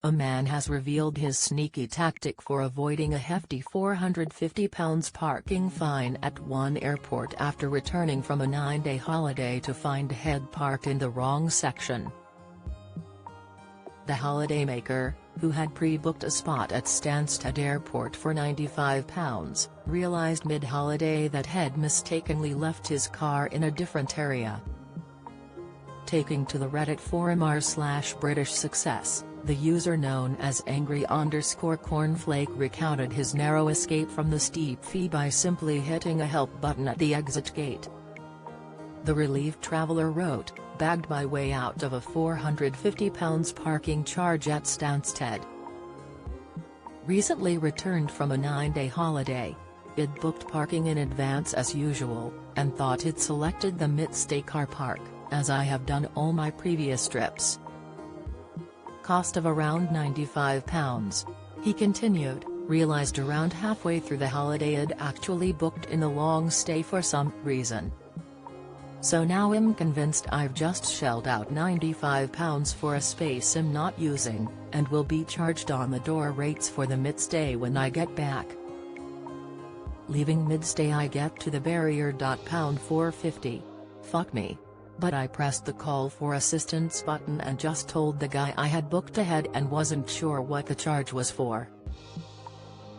A man has revealed his sneaky tactic for avoiding a hefty £450 parking fine at one airport after returning from a 9-day holiday to find head parked in the wrong section. The holidaymaker, who had pre-booked a spot at Stansted Airport for £95, realised mid-holiday that Head mistakenly left his car in a different area. Taking to the Reddit forum r/British Success, the user known as angry_cornflake recounted his narrow escape from the steep fee by simply hitting a help button at the exit gate. The relieved traveller wrote, bagged my way out of a £450 parking charge at Stansted. Recently returned from a 9-day holiday. I'd booked parking in advance as usual, and thought it selected the mid-stay car park, as I have done all my previous trips. Cost of around £95. He continued, realised around halfway through the holiday I'd actually booked in a long stay for some reason. So now I'm convinced I've just shelled out £95 for a space I'm not using, and will be charged on the door rates for the mid-stay when I get back. Leaving mid-stay I get to the barrier. £450. Fuck me. But I pressed the call for assistance button and just told the guy I had booked ahead and wasn't sure what the charge was for.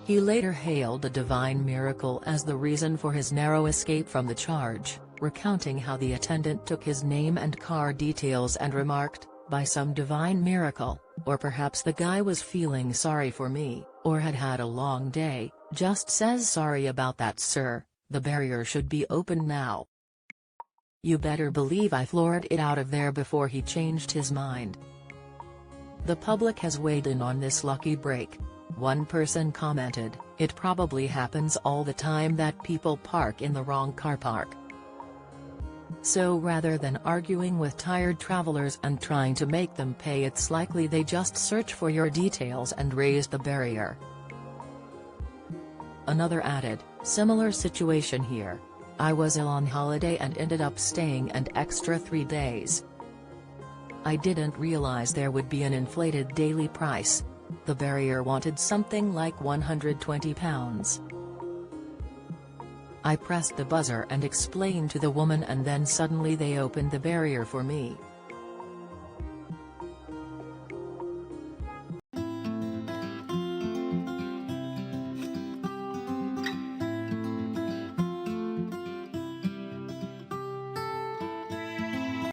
He later hailed a divine miracle as the reason for his narrow escape from the charge, recounting how the attendant took his name and car details and remarked, by some divine miracle, or perhaps the guy was feeling sorry for me, or had had a long day, just says sorry about that sir, the barrier should be open now. You better believe I floored it out of there before he changed his mind. The public has weighed in on this lucky break. One person commented, it probably happens all the time that people park in the wrong car park. So rather than arguing with tired travelers and trying to make them pay, it's likely they just search for your details and raise the barrier. Another added, similar situation here. I was ill on holiday and ended up staying an extra 3 days. I didn't realize there would be an inflated daily price. The barrier wanted something like £120. I pressed the buzzer and explained to the woman, and then suddenly they opened the barrier for me.